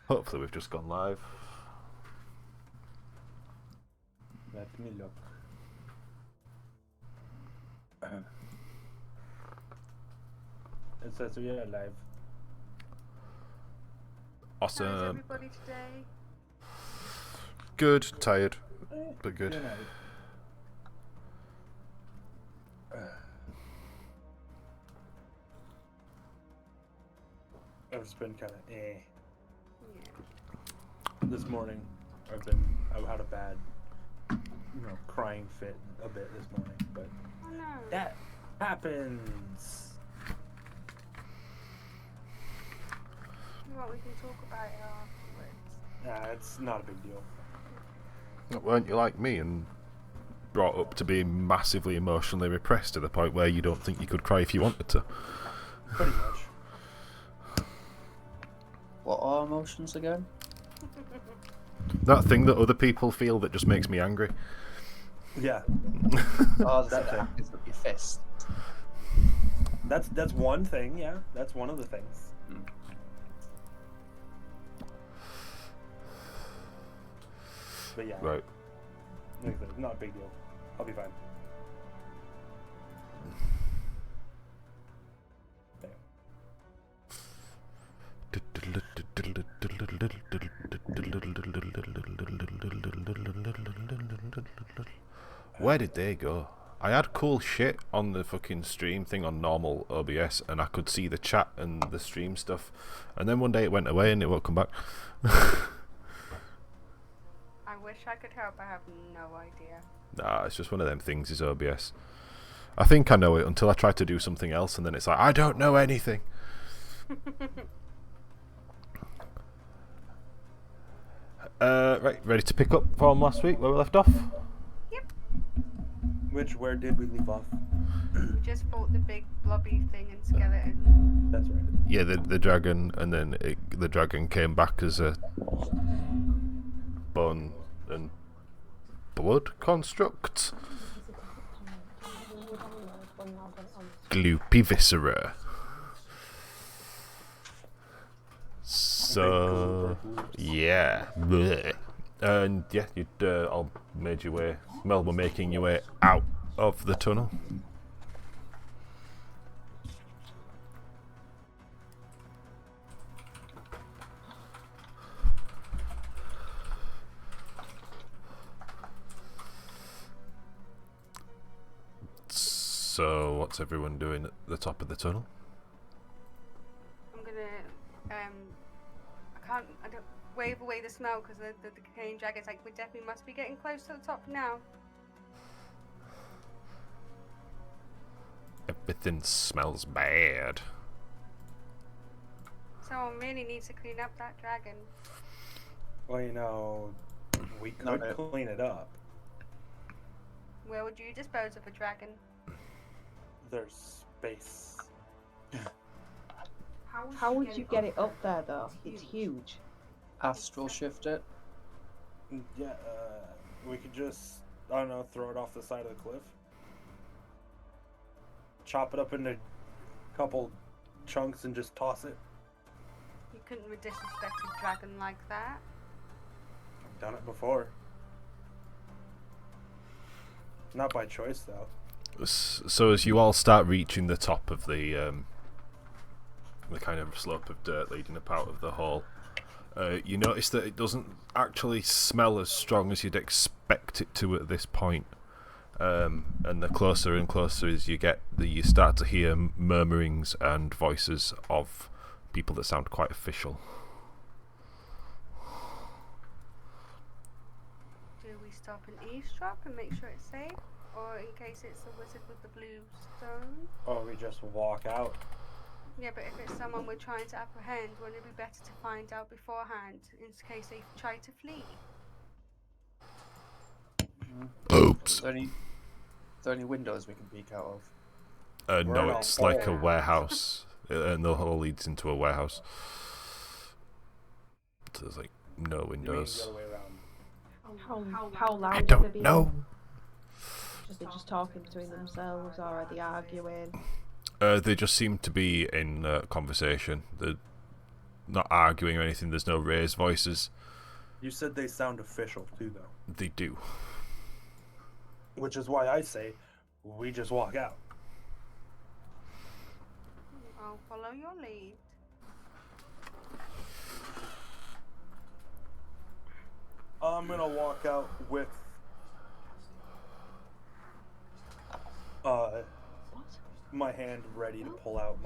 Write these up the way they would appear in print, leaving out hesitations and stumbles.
Hopefully we've just gone live. Let me look. It says we are live. Awesome. How is everybody today? Good, tired, but good. I've just been kind of Yeah. this morning. I've had a bad, crying fit a bit this morning, but Oh no. that happens. Well, we can talk about it afterwards. Nah, it's not a big deal. Weren't you like me and brought up to being massively emotionally repressed to the point where you don't think you could cry if you wanted to? Pretty much. What are emotions again? That thing that other people feel that just makes me angry. Yeah, Oh, That's that it. happens with your fist. that's one thing. Yeah, that's one of the things. But yeah, Right. like I said, not a big deal. I'll be fine. Where did they go? I had cool shit on the fucking stream thing on normal OBS, and I could see the chat and the stream stuff, and then one day it went away and it won't come back. I wish I could help. I have no idea. Nah, it's just one of them things, is OBS. I think I know it until I try to do something else, and then it's like, I don't know anything. Right, ready to pick up from last week where we left off? Where did we leave off? We just fought the big blobby thing and skeleton. That's right. Yeah, the dragon, and then the dragon came back as a bone and blood construct. Gloopy viscera. So, yeah. Blech. And yeah, you'd all made your way, Mel were making your way out of the tunnel. So, what's everyone doing at the top of the tunnel? I'm gonna, I don't wave away the smell because the decaying dragon's like, we definitely must be getting close to the top now. Everything smells bad. Someone really needs to clean up that dragon. Well, we could No, no. clean it up. Where would you dispose of a dragon? There's space. How would you get it up there though? It's huge. Astral shift it. Yeah, we could just, I don't know, throw it off the side of the cliff. Chop it up into a couple chunks and just toss it. You couldn't disrespect a dragon like that. I've done it before. Not by choice, though. So as you all start reaching the top of the kind of slope of dirt leading up out of the hall, you notice that it doesn't actually smell as strong as you'd expect it to at this point. And the closer and closer as you get, you start to hear murmurings and voices of people that sound quite official. Do we stop and eavesdrop and make sure it's safe? Or in case it's the wizard with the blue stone? Or we just walk out. Yeah, but if it's someone we're trying to apprehend, wouldn't it be better to find out beforehand in case they try to flee? Oops. Are there any windows we can peek out of? We're in No, a it's like a hole. warehouse, and the hall leads into a warehouse. So there's like no You mean the windows. other way around? How loud I are they don't being? know. They're just talking between themselves, or are they arguing? They just seem to be in conversation. not arguing or anything. There's no raised voices. You said they sound official too, though. They do. Which is why I say we just walk out. I'll follow your lead. I'm gonna walk out with my hand ready to pull out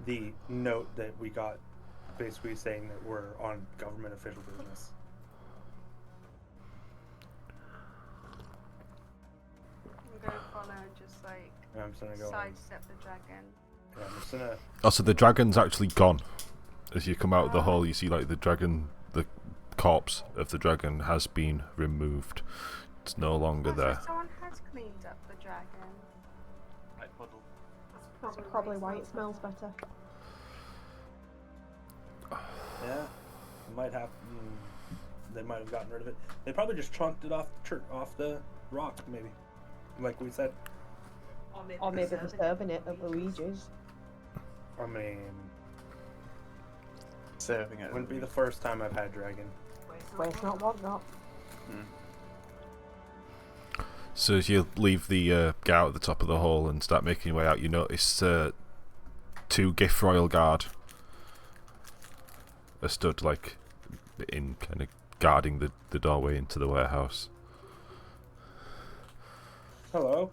the note that we got, basically saying that we're on government official business. I'm gonna follow and just like And I'm just gonna go. sidestep the dragon. Yeah, I'm just gonna. Also, the dragon's actually gone. As you come out of the hole, you see like the dragon, the corpse of the dragon has been removed. It's no longer Oh, so there. someone has cleaned up the dragon. That's probably why it smells better. Yeah, might have. They might have gotten rid of it. They probably just chunked it off the rock, maybe, like we said. Or maybe they're serving it at Luigi's. I mean, Serving it. wouldn't be the first time I've had dragon. Waste not, want not. So as you leave the get out at the top of the hole and start making your way out, you notice 2 Gift Royal Guard are stood like in kind of guarding the doorway into the warehouse. Hello.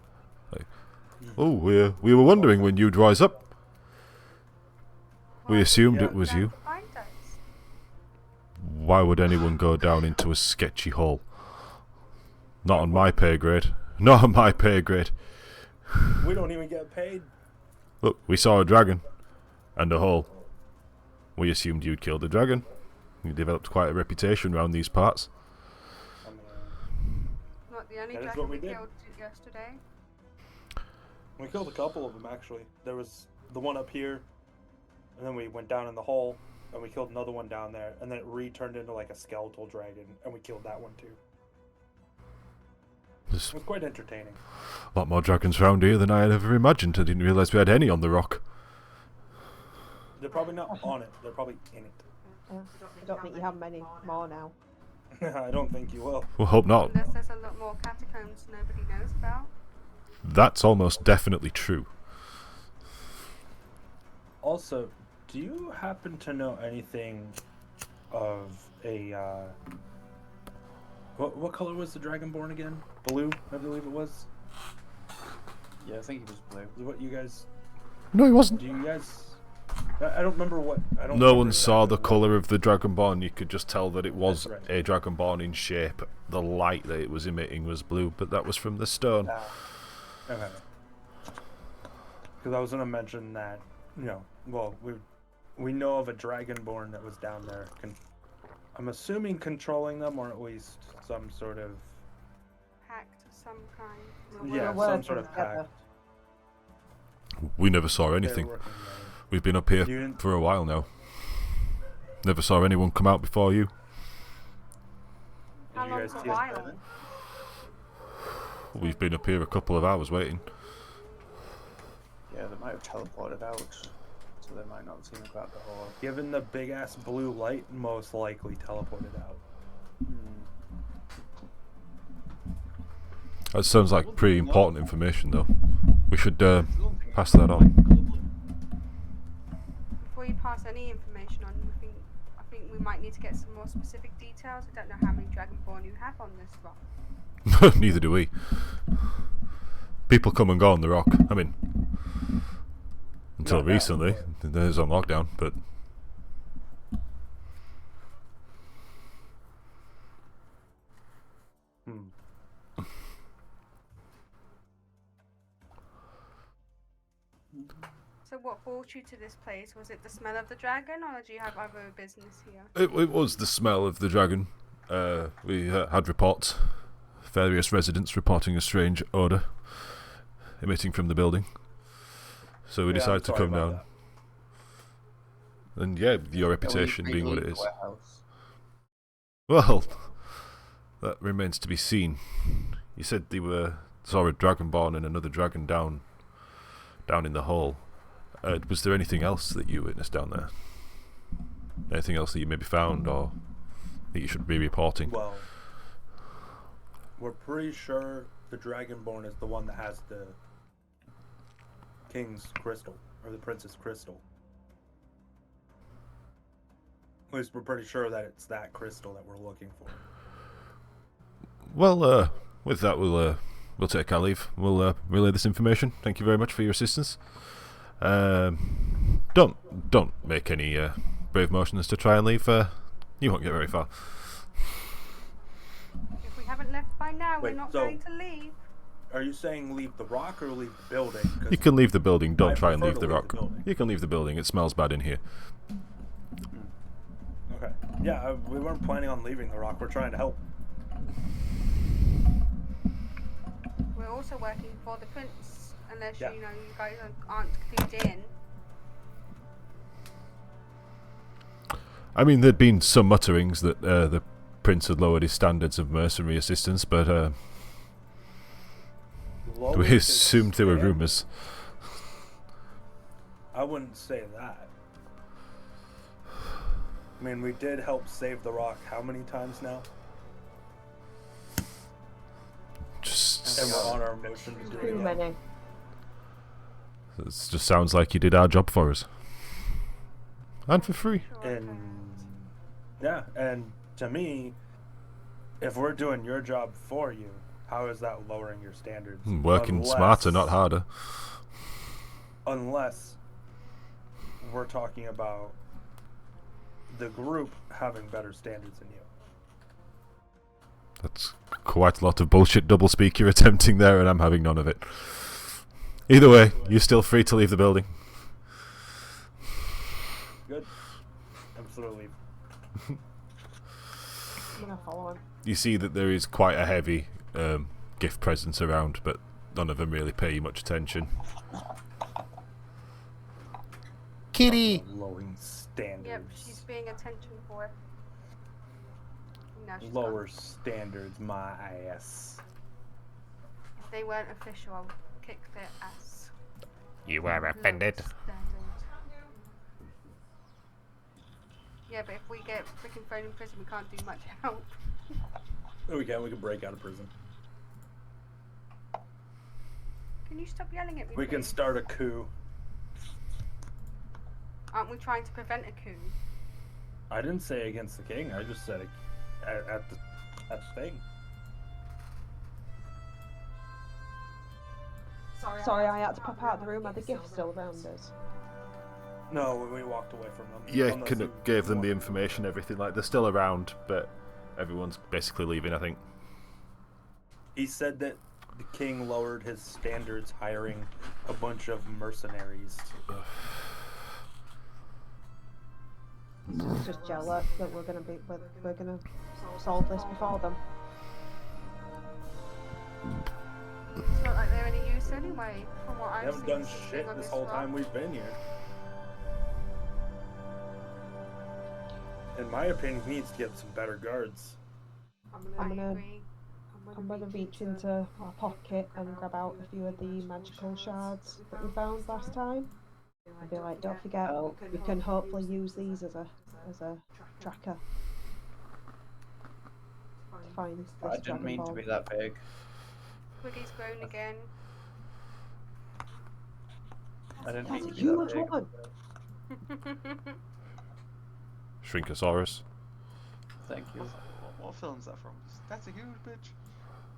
Oh, we were wondering when you'd rise up. We Well, assumed yeah. it was down you. to find us. Why would anyone go down into a sketchy hole? Not on my pay grade. Not on my pay grade. We don't even get paid. Look, we saw a dragon and a hole. We assumed you'd killed the dragon. You developed quite a reputation around these parts. I mean, Not the only That is dragon what we we did. killed yesterday. we killed a couple of them actually. There was the one up here, and then we went down in the hole, and we killed another one down there, and then it returned into like a skeletal dragon, and we killed that one too. There's It was quite entertaining. a lot more dragons around here than I had ever imagined. I didn't realise we had any on the rock. They're probably not on it. They're probably in it. I don't think you have many more now. I don't think you will. Well, hope not. Unless there's a lot more catacombs nobody knows about. That's almost definitely true. Also, do you happen to know anything of a what color was the Dragonborn again? Blue, I believe it was. Yeah, I think he was blue. Is what you guys? No, he wasn't. Do you guys? I don't remember what. I don't. No remember one saw the exactly what- colour of the Dragonborn. You could just tell that it was That's a Dragonborn in shape. The light that it was emitting was blue, but that was from the stone. Okay. Because I was gonna mention that, well, we know of a Dragonborn that was down there. I'm assuming controlling them, or at least some sort of Pact of some kind. yeah, We're some sort working of together. pact. We never saw They're anything. working together. We've been up here You didn't- for a while now. Never saw anyone come out before you. How you long guys for a see us while? We've been up here a couple of hours waiting. Yeah, they might have teleported out, so they might not have seen about the hole. Given the big ass blue light, most likely teleported out. That sounds like pretty important information, though. We should pass that on. Before you pass any information on, I think we might need to get some more specific details. I don't know how many Dragonborn you have on this rock. Neither do we. People come and go on the rock. I mean, until Not now, recently, there's on lockdown, but So what brought you to this place? Was it the smell of the dragon, or do you have other business here? it was the smell of the dragon. We had reports, various residents reporting a strange odour emitting from the building. So we Yeah, I'm decided to sorry come about down. And yeah, your Yeah, reputation we being what it leave is. the warehouse. Well, that remains to be seen. You said they saw a dragonborn and another dragon down in the hole. Was there anything else that you witnessed down there? Anything else that you maybe found or that you should be reporting? Well, we're pretty sure the Dragonborn is the one that has the king's crystal, or the princess crystal. At least we're pretty sure that it's that crystal that we're looking for. Well, with that, we'll take our leave. We'll relay this information. Thank you very much for your assistance. Don't make any brave motions to try and leave. You won't get very far. If we haven't left by now, Wait, we're not so- going to leave. Are you saying leave the rock or leave the building? 'Cause You can leave the building. Don't I try and prefer leave to the leave rock. the building. You can leave the building. It smells bad in here. Okay. Yeah, we weren't planning on leaving the rock. We're trying to help. We're also working for the prince, unless Yeah. you guys aren't clued in. I mean, there'd been some mutterings that the prince had lowered his standards of mercenary assistance, but Lower we his assumed they were standards? rumours. I wouldn't say that. I mean, we did help save the rock how many times now? Just, And we're on our mission to do it Too again. many. it just sounds like you did our job for us. And for free. Sure, okay. And yeah, and to me, if we're doing your job for you, how is that lowering your standards? Working smarter, not harder. Unless we're talking about the group having better standards than you. That's quite a lot of bullshit doublespeak you're attempting there, and I'm having none of it. Either way, you're still free to leave the building. Good. Absolutely. I'm gonna follow him. You see that there is quite a heavy gift presence around, but none of them really pay you much attention. Kitty! Lowering standards. Yep, she's being attention for. Now she's Lower gone. standards, my ass. If they weren't official, I'll kick their ass. You were Lower offended. standards. Yeah, but if we get freaking thrown in prison, we can't do much help. Oh, we can break out of prison. Can you stop yelling at me? We can please? start a coup. Aren't we trying to prevent a coup? I didn't say against the king. I just said it at the thing. Sorry, I had to pop out of the room. Are the gifts still around us? No, we walked away from them. Yeah, Unless kind you of gave them the want- information, everything. Like, they're still around, but everyone's basically leaving, I think. He said that the king lowered his standards, hiring a bunch of mercenaries. He's just jealous that we're gonna solve this before them. It's not like they're any use anyway, from what We I've haven't seen. done since being shit on this this whole rock. time we've been here. In my opinion, he needs to get some better guards. I gonna- agree. I'm gonna reach into my pocket and grab out a few of the magical shards that we found last time. I'd be like, don't forget, we can hopefully use these as a tracker to find this I didn't mean to Dragon be Ball. that big. Quiggy's grown again. I didn't That's mean a to be that huge big. one. Shrinkosaurus. Thank you. What film's that from? That's a huge bitch.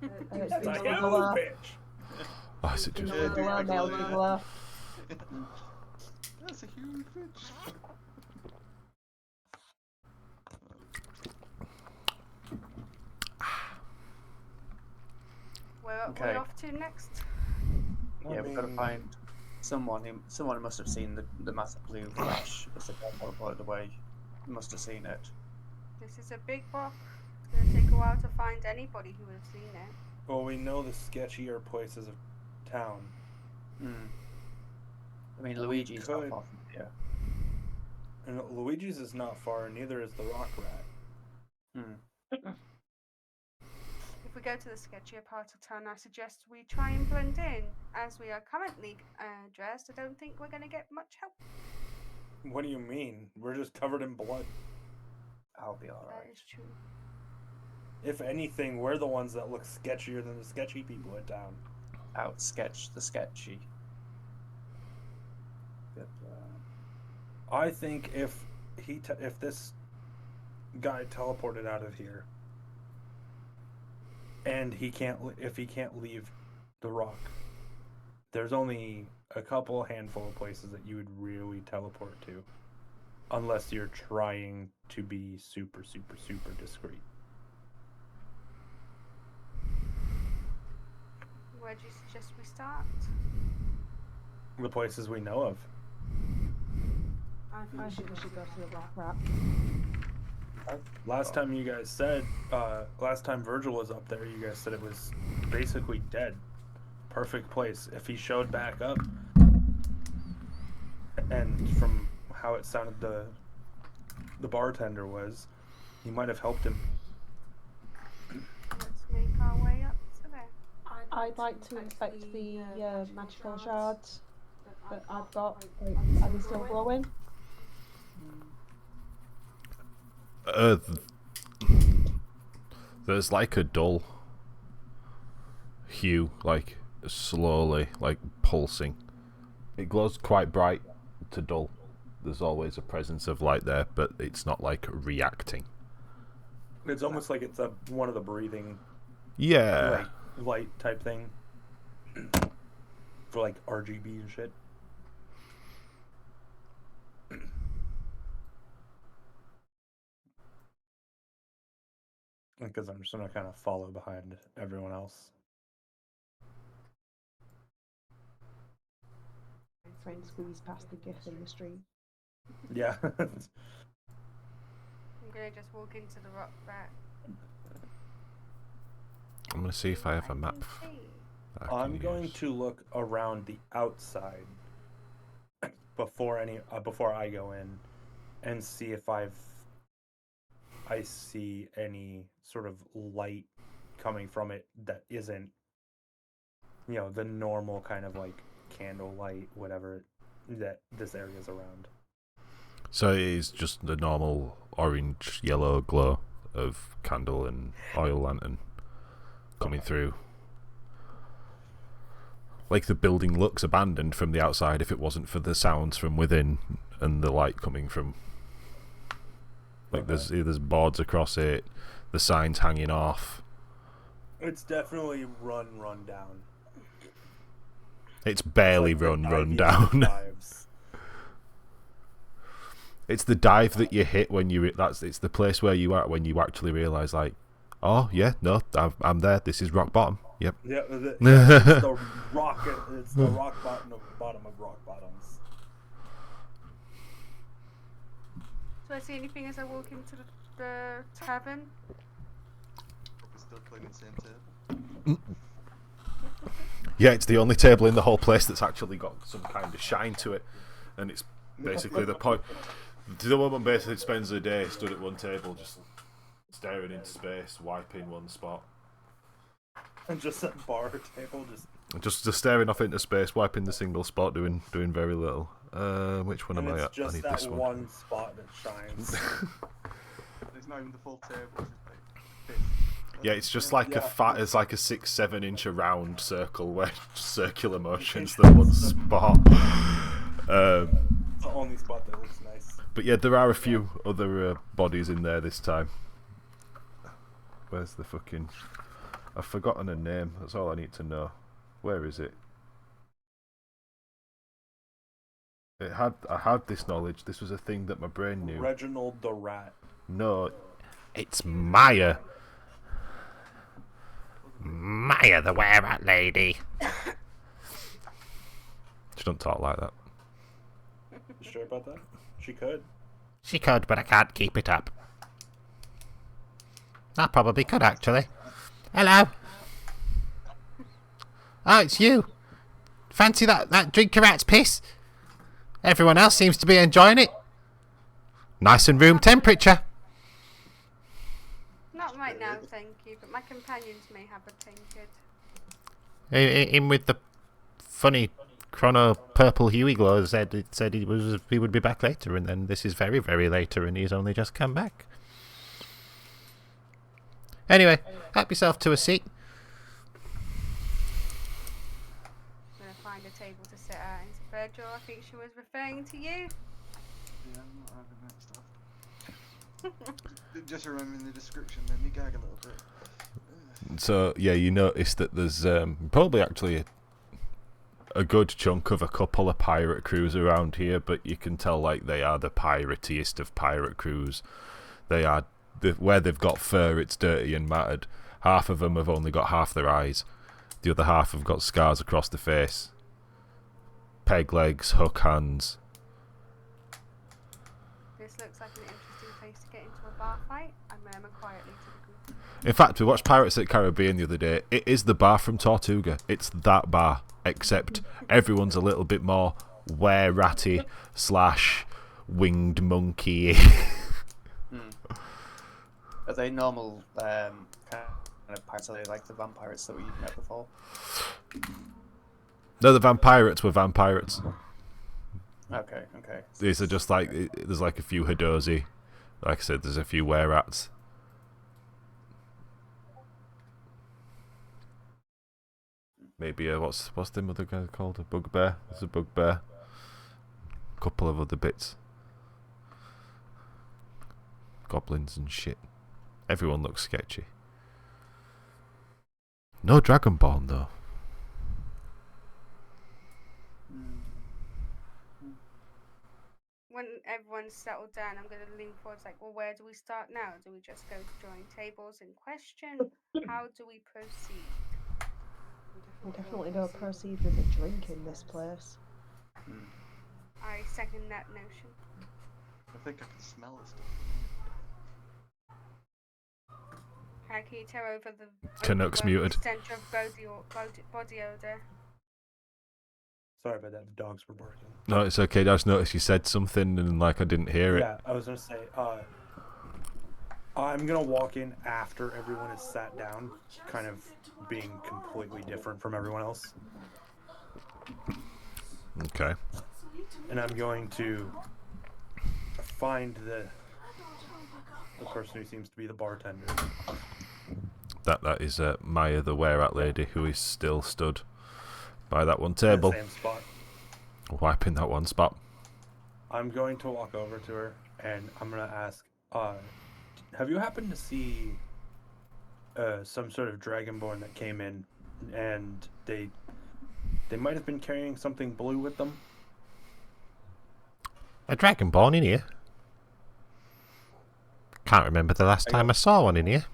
It's That's been a done huge below. bitch. Oh, is it just... Yeah, Below, nailed dude. below. That's a huge bitch. Where Okay. we're off to next? Yeah, we've got to find someone who must have seen the massive blue flash as the guy teleported away. Must have seen it. This is a big rock. It's gonna take a while to find anybody who would have seen it. Well, we know the sketchier places of town. Hmm. I mean, Luigi's not could- far from here. And Luigi's is not far, and neither is the rock rat. Hmm. If if we go to the sketchier part of town, I suggest we try and blend in. As we are currently dressed, I don't think we're going to get much help. What do you mean? We're just covered in blood. I'll be alright. That is true. If anything, we're the ones that look sketchier than the sketchy people in town. Out-sketch the sketchy. Good plan. I think if this guy teleported out of here, and if he can't leave the rock, there's only a handful of places that you would really teleport to, unless you're trying to be super, super, super discreet. Where do you suggest we start? The places we know of. I think we should go to the rock rat. Last time Virgil was up there, you guys said it was basically dead. Perfect place. If he showed back up, and from how it sounded the bartender was, he might have helped him. Let's make our way up to there. I'd like to inspect the magical shards that I've got. Are they still glowing? There's like a dull hue, like slowly, like pulsing. It glows quite bright to dull. There's always a presence of light there, but it's not like reacting. It's almost like it's one of the breathing, Yeah. light type thing for like RGB and shit. Because I'm just gonna kind of follow behind everyone else. Try and squeeze past the gif in the stream. Yeah. I'm gonna just walk into the rock rat. I'm gonna see if I have a map. I'm going to look around the outside before I go in, and see if I see any sort of light coming from it that isn't, the normal kind of like candle light, whatever that this area's around. So it is just the normal orange yellow glow of candle and oil lantern coming through. Like the building looks abandoned from the outside if it wasn't for the sounds from within and the light coming from. Like there's boards across it, the signs hanging off. It's definitely run down. It's barely It's like run the down. dives. It's the dive that you hit when it's the place where you are when you actually realise, like, oh yeah, no, I'm there. This is rock bottom. Yep. Yeah, it's the rock. It's the rock bottom of rock bottoms. Do I see anything as I walk into the tavern? We're still playing the same table. Yeah, it's the only table in the whole place that's actually got some kind of shine to it, and it's basically the point. The woman basically spends the day stood at one table, just staring into space, wiping one spot. And just that bar table, Just staring off into space, wiping the single spot, doing very little. Which one and am I it's at? just I need that this one spot that shines. There's not even the full table. It's just like this. Yeah, it's just like it's like a 6-7 inch around circle where circular motions the one spot. It's the only spot that looks nice. But yeah, there are a few other bodies in there this time. Where's the fucking? I've forgotten a name. That's all I need to know. Where is it? I had this knowledge. This was a thing that my brain knew. Reginald the Rat. No, it's Maya. Maya, the were-rat lady. She don't talk like that. You sure about that? She could. She could, but I can't keep it up. I probably could, actually. Hello. Oh, it's you. Fancy that drink a rat's piss? Everyone else seems to be enjoying it. Nice and room temperature. Not right now, thank you, but but my companions may have a tainted. In with the funny chrono purple Huey glow said he would be back later, and then this is very, very later, and he's only just come back. Anyway, help yourself to a seat. I'm gonna find a table to sit at. And Virgil, I think she was referring to you. Yeah, I'm not having that stuff. Just remembering the description made me gag a little bit. So yeah, you notice that there's probably actually a good chunk of a couple of pirate crews around here, but you can tell like they are the piratiest of pirate crews. They are where they've got fur, it's dirty and matted. Half of them have only got half their eyes. The other half have got scars across the face. Peg legs, hook hands. This looks like an interesting place to get into a bar fight. I murmur quietly to the group. In fact, we watched Pirates at the Caribbean the other day. It is the bar from Tortuga. It's that bar, except everyone's a little bit more were-ratty / winged monkey. Are they normal kind of pirates? Are they like the vampires that we've met before? No, the vampirates were vampirates. Okay. These are just like, there's like a few Hadozi. Like I said, there's a few were-rats. Maybe what's the other guy called? A bugbear? There's a bugbear. Couple of other bits. Goblins and shit. Everyone looks sketchy. No Dragonborn though. When everyone's settled down, I'm going to lean forward. It's like, well, where do we start now? Do we just go to join tables in question? How do we proceed? We definitely don't proceed with a drink in this place. I second that notion. I think I can smell the stuff. Can you tear over the Canucks muted. stench of body odor? Sorry about that. The dogs were barking. No, it's okay. I just noticed you said something and like I didn't hear it. Yeah, I was gonna say. I'm gonna walk in after everyone is sat down, kind of being completely different from everyone else, Okay. and I'm going to find the person who seems to be the bartender. That is Maya, the were-rat lady, who is still stood by that one table, The same spot. wiping that one spot. I'm going to walk over to her and I'm gonna ask, have you happened to see some sort of dragonborn that came in, and they might have been carrying something blue with them? A Dragonborn in here? Can't remember the last time I saw one in here.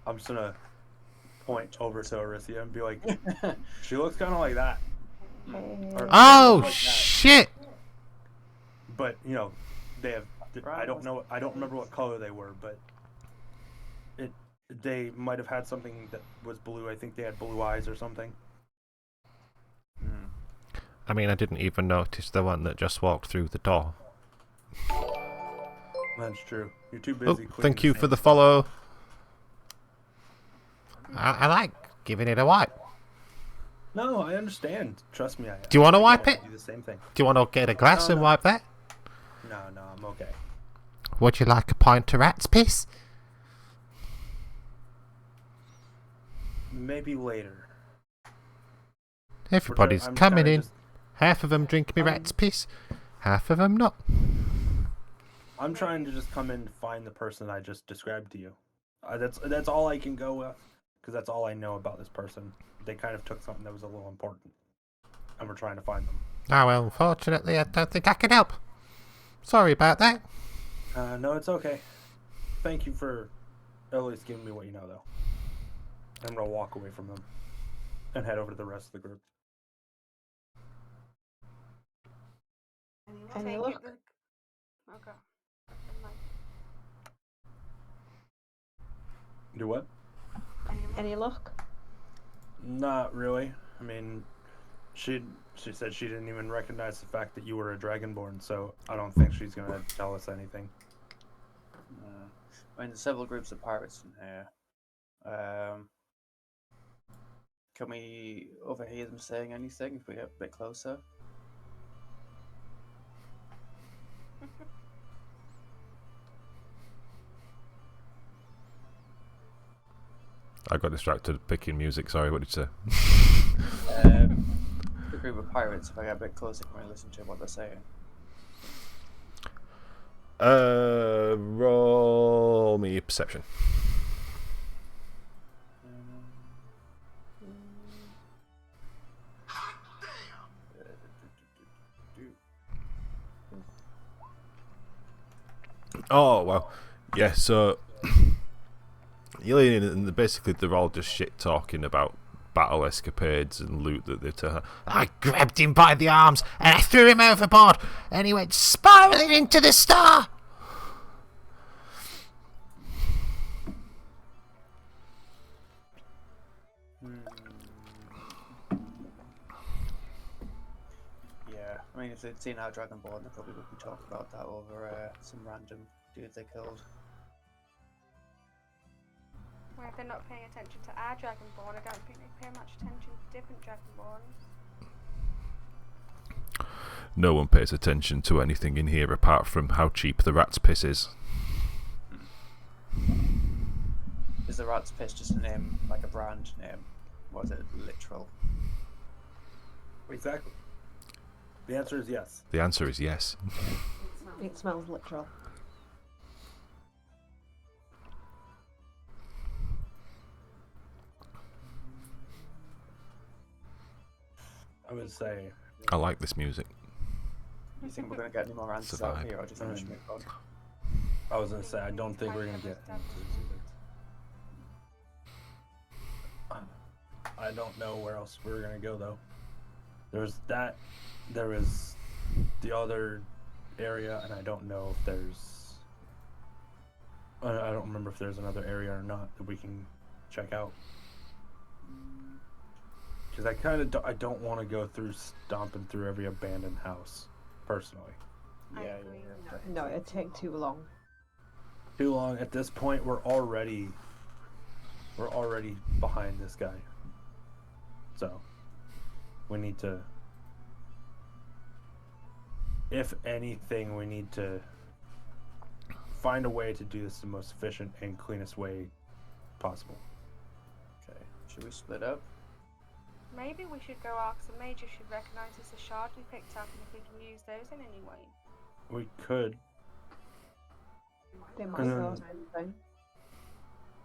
I'm just gonna point over to Arisia and be like, she looks kind of like that. Or Oh like that. shit! But you know, they have. I don't know. I don't remember what color they were, but they might have had something that was blue. I think they had blue eyes or something. I mean, I didn't even notice the one that just walked through the door. That's true. You're too Oh, busy. thank you for the follow. I like giving it a wipe. No, I understand. Trust me. Do you want to wipe it? Do the same thing. Do you want to get a glass and wipe that? No, I'm okay. Would you like a pint of rat's piss? Maybe later. Everybody's I'm coming kinda in. Half of them drink me rat's piss, half of them not. I'm trying to just come in and find the person I just described to you. That's all I can go with, because that's all I know about this person. They kind of took something that was a little important, and we're trying to find them. Oh well, unfortunately, I don't think I can help. Sorry about that. No, it's okay. Thank you for at least giving me what you know, though. I'm gonna walk away from them and head over to the rest of the group. Any Take luck? it. Okay. Do what? Any luck? Not really. I mean, she said she didn't even recognize the fact that you were a dragonborn, so I don't think she's gonna tell us anything. I mean, there's several groups of pirates in here. Can we overhear them saying anything if we get a bit closer? I got distracted picking music. Sorry, what did you say? The group of pirates, if I get a bit closer, can we listen to what they're saying? Roll me perception. Oh well, yeah. So and basically they're all just shit talking about battle escapades and loot that they took. I grabbed him by the arms and I threw him overboard, and he went spiraling into the star. Yeah, I mean, if they'd seen our Dragonborn, they probably would be talking about that over some random dude they killed. Well, if they're not paying attention to our Dragonborn, I don't think they pay much attention to different Dragonborns. No one pays attention to anything in here apart from how cheap the rat's piss is. Is the rat's piss just a name, like a brand name? Or is it literal? Exactly. The answer is yes. The answer is yes. It smells literal. I would say. I like this music. Do you think we're going to get any more answers out Survive. here, or do you think we should move on? I was gonna say I don't think we're gonna get answers either. I don't know where else we're gonna go though. There's that. There is the other area, and I don't know if there's. I don't remember if there's another area or not that we can check out. Because I kind of I don't want to go through stomping through every abandoned house, personally. Yeah, No, it'd take too long. Too long. At this point, we're already behind this guy. So we need to. If anything, we need to find a way to do this the most efficient and cleanest way possible. Okay, should we split up? Maybe we should go ask the Major should recognise it's a shard we picked up and if we can use those in any way. We could. They might And know then- something.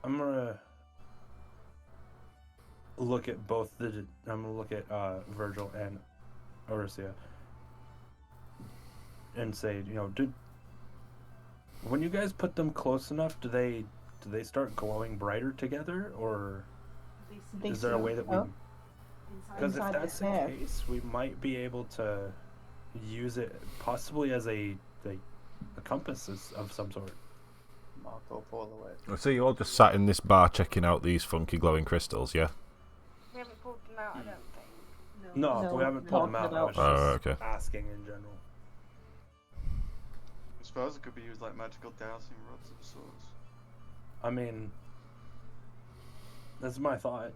I'm gonna look at both the. I'm gonna look at Virgil and Orisia and say, when you guys put them close enough, do they start glowing brighter together, or is there a way that we? Because if Inside that's the the cave. case, we might be able to use it possibly as a compass of some sort. Marco Polo away. So you all just sat in this bar checking out these funky glowing crystals, yeah? We haven't pulled them out, I don't think. No, No, we haven't pulled them out. talking I was about- just Oh, okay. asking in general. I suppose it could be used like magical dowsing rods of sorts. I mean, that's my thought.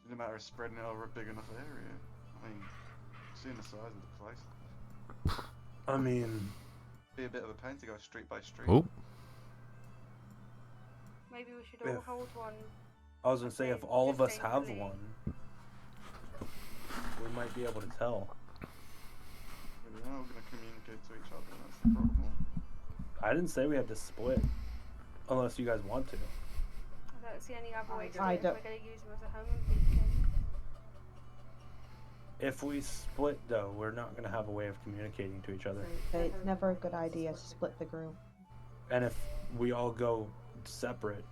In a matter of spreading it over a big enough area. I mean, seeing the size of the place, I mean, be a bit of a pain to go street by street. Oh, Maybe we should all If- hold one. I was gonna say if all of us have one, we might be able to tell. We're not going to communicate to each other, that's the problem. I didn't say we had to split, unless you guys want to. I don't see any other way to do I it if don't- we're going to use them as a homing beacon. If we split, though, we're not gonna have a way of communicating to each other. It's never a good idea to split the group. And if we all go separate,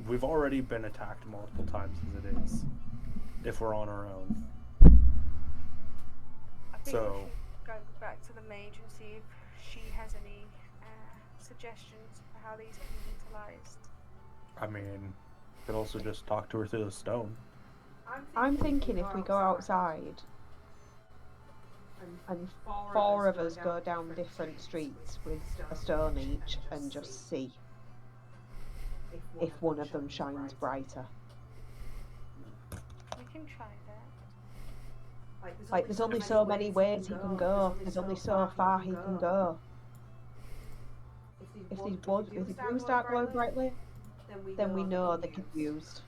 we've already been attacked multiple times as it is. If we're on our own. I think So- we should go back to the Mage and see if she has any suggestions for how these can be utilised. I mean, could also just talk to her through the stone. I'm thinking if we go outside and four of us go down different streets with a stone each and just see if one of them shines brighter. We can try that. Like, there's only so many ways he can go. There's only so far he can go. If these do start glowing brightly, then we know they can be used.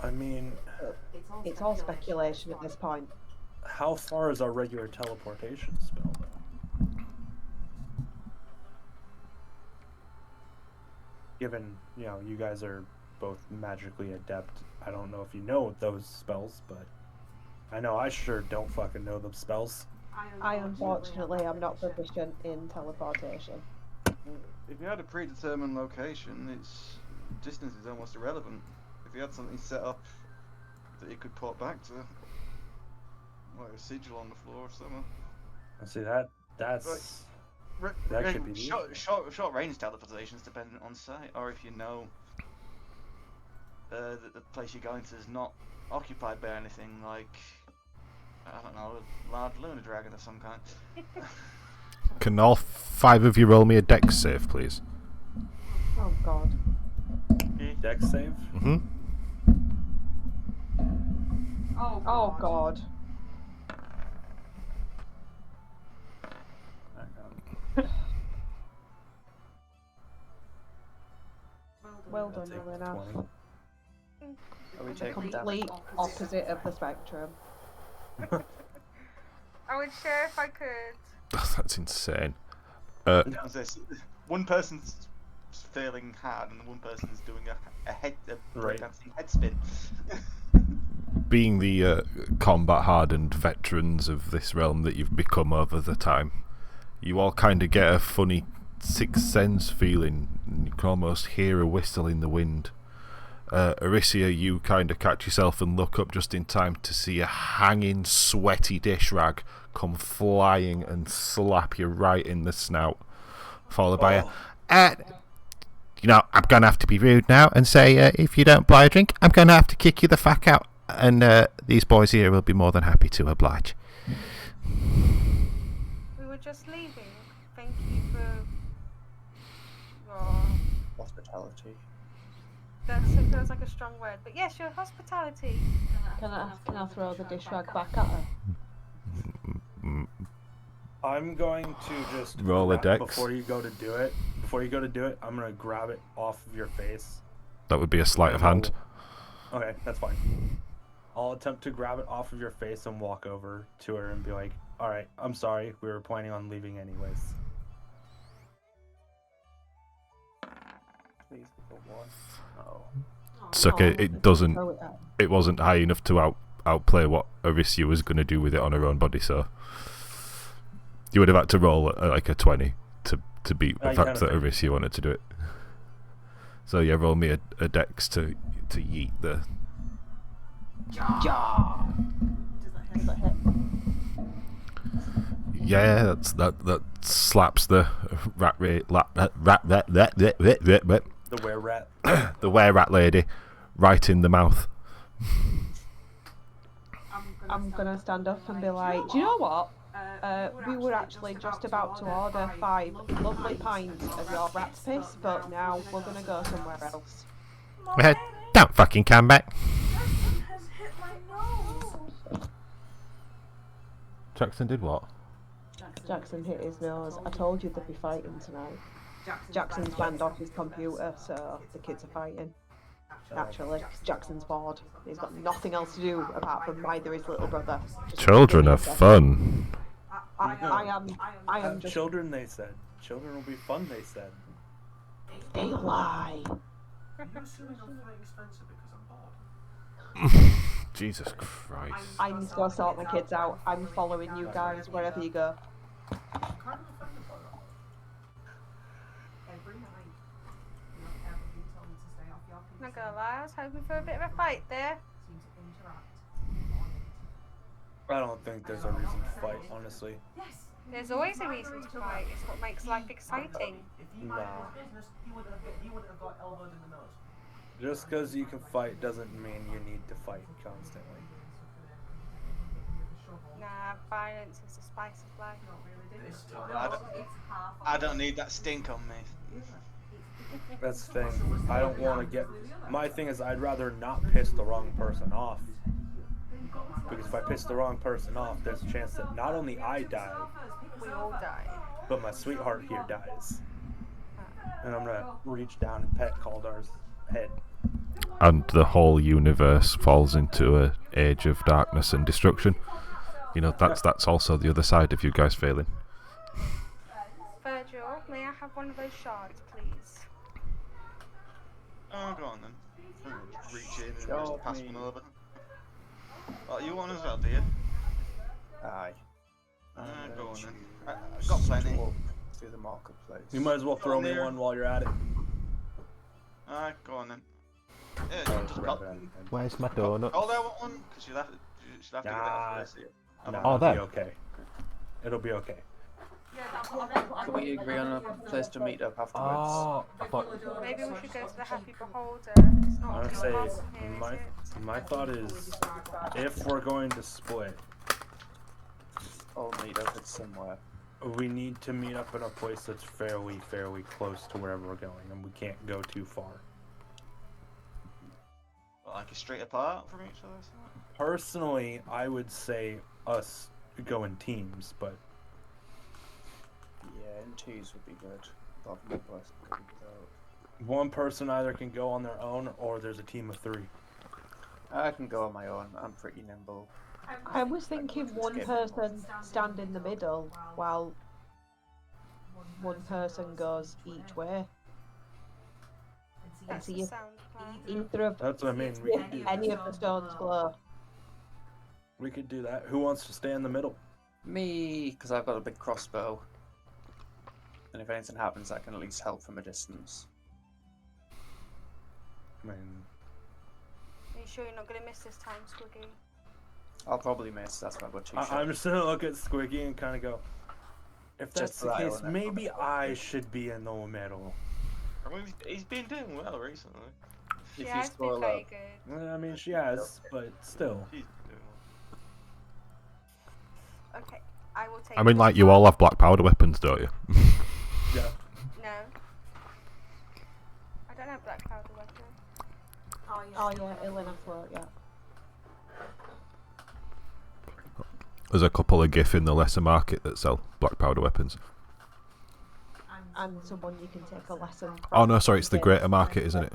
I mean, It's all speculation at this point. how far is our regular teleportation spell, though? Given, you know, you guys are both magically adept, I don't know if you know those spells, but I know I sure don't fucking know those spells. I unfortunately am not proficient in teleportation. If you had a predetermined location, its distance is almost irrelevant. If you had something set up that you could port back to, like a sigil on the floor or something. I see that's that could be short range teleportation is dependent on site, or if you know that the place you're going to is not occupied by anything, like I don't know, a large lunar dragon of some kind. Can all 5 of you roll me a dex save, please? Oh god. dex save. Mm-hmm. Oh god. Well I'll done, take Elena. 20. Are we The taking complete opposite of the spectrum. I would share if I could. That's insane. One person's failing hard, and one person's doing a Right. breakdancing head spin. Being the combat-hardened veterans of this realm that you've become over the time, you all kind of get a funny sixth sense feeling. You can almost hear a whistle in the wind. Aricia, you kind of catch yourself and look up just in time to see a hanging, sweaty dish rag come flying and slap you right in the snout, followed by you know, I'm going to have to be rude now and say, if you don't buy a drink, I'm going to have to kick you the fuck out. And these boys here will be more than happy to oblige. We were just leaving. Thank you for your... hospitality? That feels like a strong word, but yes, your hospitality. Can I throw the dish rag back at her? I'm going to just Roll a dex. before you go to do it. I'm gonna grab it off of your face. That would be a sleight of hand. Okay, that's fine. I'll attempt to grab it off of your face and walk over to her and be like, "All right, I'm sorry. We were planning on leaving anyways." Please for one. No. Sucker, it doesn't. It wasn't high enough to outplay what Aricia was going to do with it on her own body, so you would have had to roll like a 20 to beat the fact that Aricia wanted to do it. So yeah, roll me a dex to yeet the. Does that hit? Yeah, that slaps the The were-rat. the were-rat lady right in the mouth. I'm gonna stand up and be like, do you know what? We were actually just about to order 5 lovely pints of your rat's piss, but now we're gonna go somewhere else. Don't fucking come back. Jackson did what? Jackson hit his nose. I told you they'd be fighting tonight. Jackson's banned off his computer, so the kids are fighting. Naturally, 'cause Jackson's bored. He's got nothing else to do apart from either his little brother. Children are fun. I am just... Children, they said. Children will be fun, they said. They lie. Jesus Christ. I need to go sort my kids out. I'm following you guys wherever you go. Not gonna lie, I was hoping for a bit of a fight there. I don't think there's a reason to fight, honestly. There's always a reason to fight. It's what makes life exciting. Nah. Just because you can fight doesn't mean you need to fight constantly. Nah, violence is the spice of life. I don't need that stink on me. That's the thing. I don't want to get. My thing is, I'd rather not piss the wrong person off. Because if I piss the wrong person off, there's a chance that not only I die, We all die. but my sweetheart here dies. And I'm gonna reach down and pet Kaldar's head. And the whole universe falls into a age of darkness and destruction. You know, that's also the other side of you guys failing. Virgil, may I have one of those shards, please? Oh, go on then. Reach in and Show just pass me. one over. Oh, you want as well, do you? Aye. Go on then. I've got plenty. Walk through the marketplace. You might as well throw me one while you're at it. Go on then. Yeah, just grab got. it. Where's my donut? Oh, there want one? Because you'll have to give it Nah. up first. Yeah. No, Oh, it'll there. be okay. It'll be okay. Can we agree on a place to meet up afterwards? Oh, I thought. Maybe we should go to the Happy Beholder. It's not I a would big say market here, is my it? my thought is, if we're going to split, I'll meet up at somewhere. we need to meet up in a place that's fairly close to wherever we're going, and we can't go too far. Like a straight apart from each other. Personally, I would say us go in teams, but Yeah, in twos would be good. But one person could be without. one person either can go on their own, or there's a team of 3. I can go on my own. I'm pretty nimble. I was thinking one person stand in the middle while one person goes each way. And That's see a if sound plan. either of That's what I mean. We if could do, any of the stones glow. we could do that. Who wants to stay in the middle? Me, because I've got a big crossbow. And if anything happens, I can at least help from a distance. I mean, Are you sure you're not going to miss this time, Squiggy? I'll probably miss. That's why I've got two shots. I'm just gonna look at Squiggy and kind of go, if that's Just the rely case, on it. maybe I should be in the middle. I mean, he's been doing well recently. If She you has score been very low, good. Well, I mean, she has, but still. He's been doing well. Okay, I will take I mean, this like, you one. all have black powder weapons, don't you? Yeah. No. I don't have black powder weapon. Oh yeah, Elena float, yeah. There's a couple of GIF in the lesser market that sell black powder weapons. And someone you can take a lesson from. Oh no, sorry, it's the greater market, isn't it?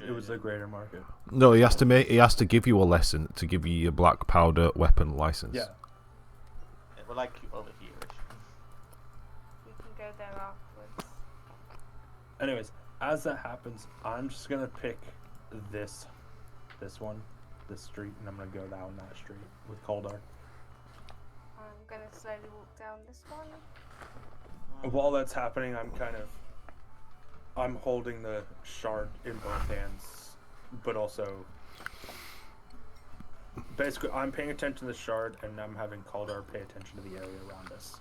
It was the greater market. No, he has to give you a lesson to give you your black powder weapon license. Yeah. Yeah, we're like over here-ish. We can go there afterwards. Anyways, as that happens, I'm just gonna pick this street, and I'm gonna go down that street with Kaldar. I'm going to slowly walk down this one. While that's happening, I'm holding the shard in both hands, but also basically I'm paying attention to the shard, and I'm having Kaldar pay attention to the area around us.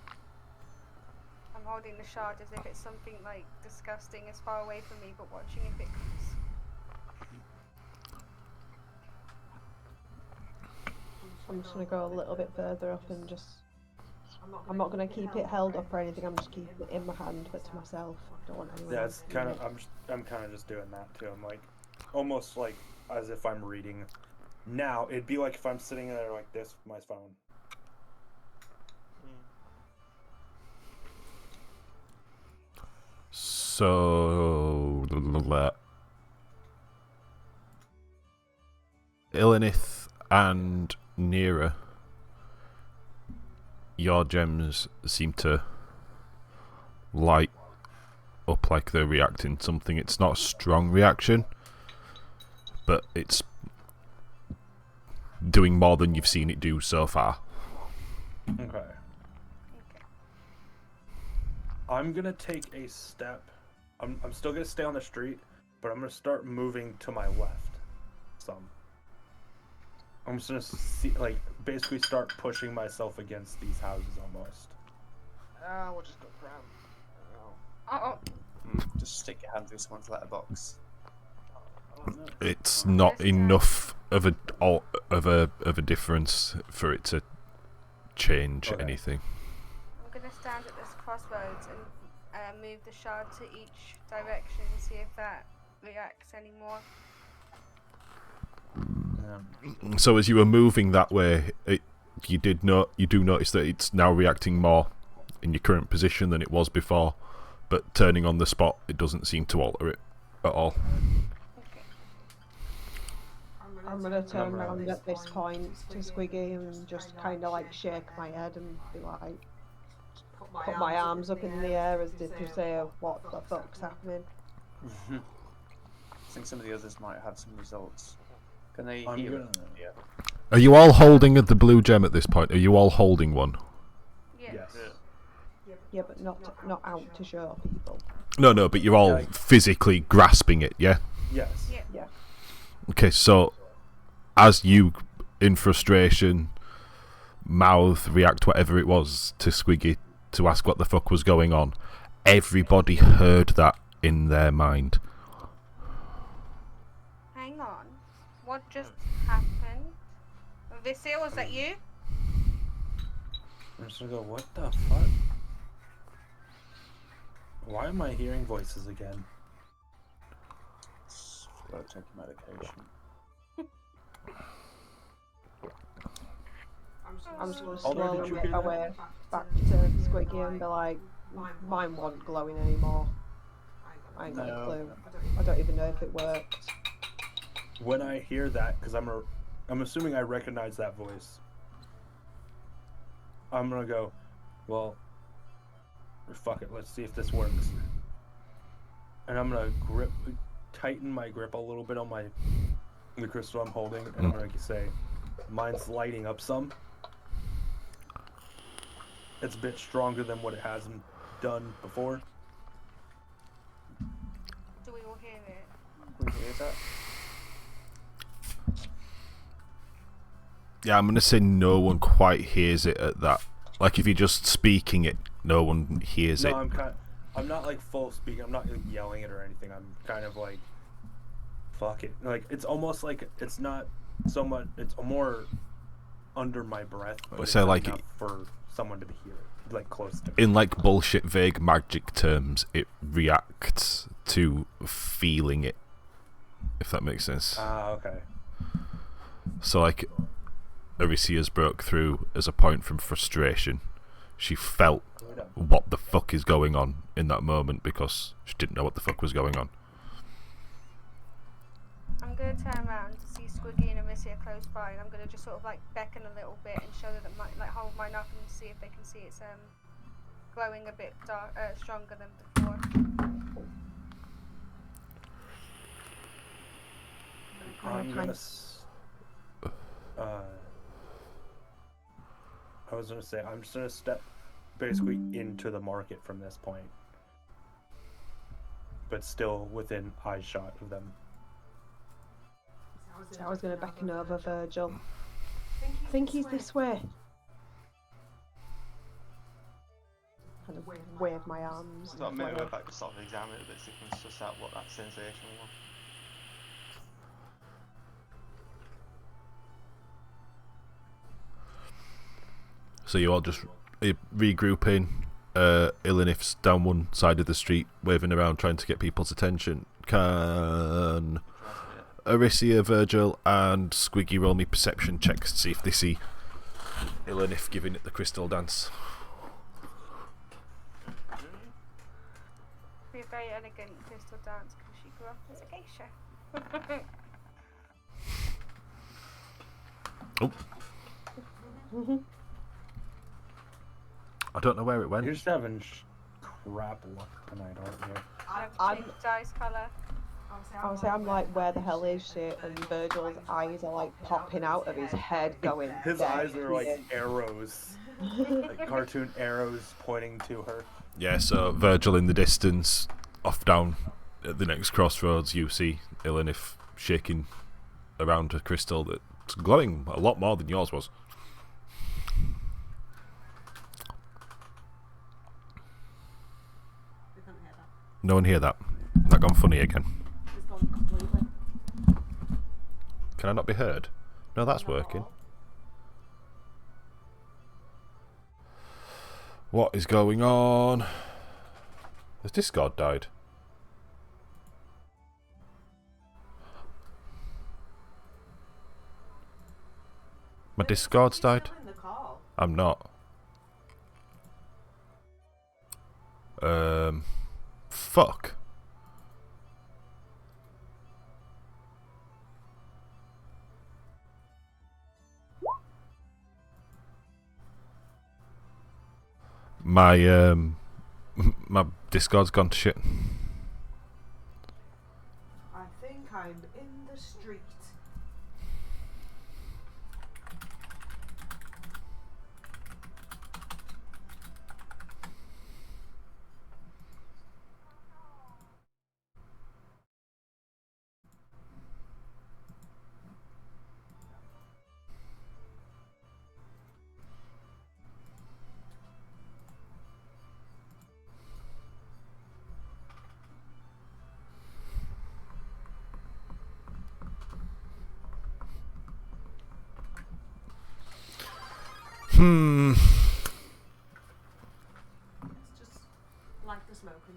I'm holding the shard as if it's something like disgusting as far away from me, but watching if it comes. I'm just gonna go a little bit further up and just. I'm not gonna keep it held up or anything. I'm just keeping it in my hand, but to myself. Don't want anyone. Yeah, it's kind of I'm kind of just doing that too. I'm like almost like as if I'm reading. Now it'd be like if I'm sitting there like this with my phone. So, Ilinith and Nera, your gems seem to light up like they're reacting to something. It's not a strong reaction, but it's doing more than you've seen it do so far. Okay. Okay. I'm gonna take a step. I'm still gonna stay on the street, but I'm gonna start moving to my left. Some. I'm just gonna see, like, basically start pushing myself against these houses almost. Ah, we just got crammed. Oh, just stick your hand through someone's letterbox. It's not enough of a difference for it to change Okay. anything. I'm going to stand at this crossroads and move the shard to each direction and see if that reacts anymore. So as you were moving that way, you do notice that it's now reacting more in your current position than it was before, but turning on the spot, it doesn't seem to alter it at all. Okay. I'm gonna turn around at this point to Squiggy and just kind of like shake my head and be like, put my arms up in the air as if to say, what the fuck's happening? I think some of the others might have some results. Can they I'm hear gonna- it? Yeah. Are you all holding the blue gem at this point? Are you all holding one? Yes. Yes. Yeah, but not out to show people. No, but you're all Yeah. physically grasping it, yeah? Yes. Yeah. Yeah. Okay, so as you, in frustration, mouth, react whatever it was to Squiggy to ask what the fuck was going on, everybody heard that in their mind. Hang on. What just happened? Visir, was that you? I'm just gonna go, what the fuck? Why am I hearing voices again? Gotta take your medication. I'm just gonna Alder, did slowly you make hear my that? way back to Squiggy and be like, mine wasn't glowing anymore. I ain't got a No. clue. I don't even know if it worked. When I hear that, because I'm assuming I recognize that voice. I'm gonna go, well, fuck it, let's see if this works. And I'm gonna tighten my grip a little bit on the crystal I'm holding, and I'm gonna say, mine's lighting up some. It's a bit stronger than what it hasn't done before. Do we all hear it? We hear that? Yeah, I'm gonna say no one quite hears it at that. Like if you're just speaking it, no one hears No, it. I'm not like full speaking. I'm not like, yelling it or anything. I'm kind of like, fuck it. Like it's almost like it's not so much. It's more under my breath, but So, it's like, enough for someone to hear it, like close to me. In like bullshit vague magic terms, it reacts to feeling it. If that makes sense. Ah, okay. So like Arisia's broke through as a point from frustration. She felt what the fuck is going on in that moment because she didn't know what the fuck was going on. I'm gonna turn around to see Squiggy and Arisia close by, and I'm gonna just sort of like beckon a little bit and show them that like hold mine up and see if they can see it's glowing a bit stronger than before. I'm gonna. I was gonna say I'm just gonna step basically into the market from this point, but still within eye shot of them. So I was going to beckon over Virgil. I think he's this way. Kind of wave my arms. So I and maybe flare. go back to sort of examine it a bit, see if we can suss out what that sensation was. So you all just regrouping. Ilinif's down one side of the street, waving around, trying to get people's attention. Can Arisia, Virgil, and Squiggy roll me perception checks to see if they see Ilinif giving it the crystal dance. Be a very elegant crystal dance because she grew up as a geisha. Oh. I don't know where it went. You're just having crap luck tonight, aren't you? I've changed dice colour. I would say I'm like, where the hell is she? And Virgil's eyes are like popping out of his head going, His "There eyes are like she arrows, is." like cartoon arrows pointing to her. Yeah, so Virgil in the distance, off down at the next crossroads, you see Ilinif shaking around a crystal that's glowing a lot more than yours was. No one hear that. That gone funny again. Can I not be heard? No, that's working. What is going on? Has Discord died? My Discord's died? I'm not. Fuck. My my Discord's gone to shit. I think I'm in the street. It's just like the smoke and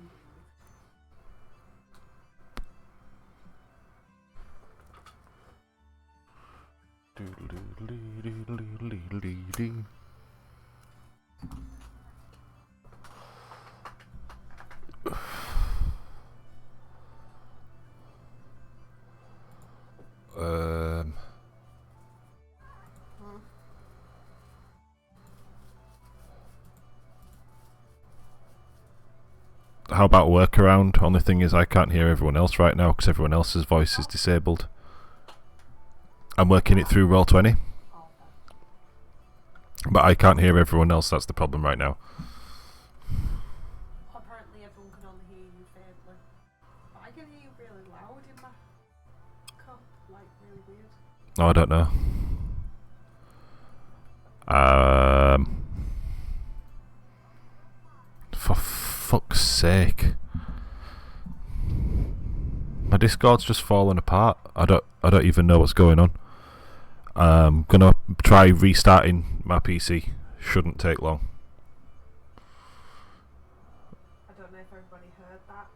How about workaround? Only thing is I can't hear everyone else right now because everyone else's voice is disabled. I'm working it through Roll20. But I can't hear everyone else, that's the problem right now. apparently everyone can only hear you faintly. But I can hear you really loud in my cup, like really weird. Oh, I don't know. For fuck's sake. My Discord's just falling apart. I don't even know what's going on. I'm gonna try restarting my PC. Shouldn't take long. I don't know if everybody heard that.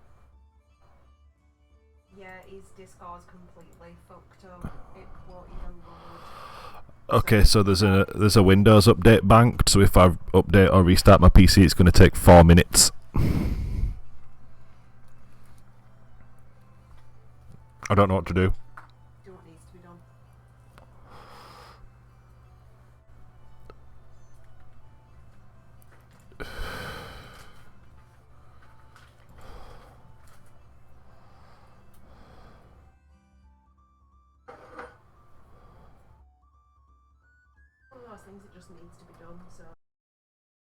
Yeah, his Discord's completely fucked up. It won't even load. Okay, so there's a Windows update banked, so if I update or restart my PC it's gonna take 4 minutes. I don't know what to do. Do what needs to be done. One of those things that just needs to be done, so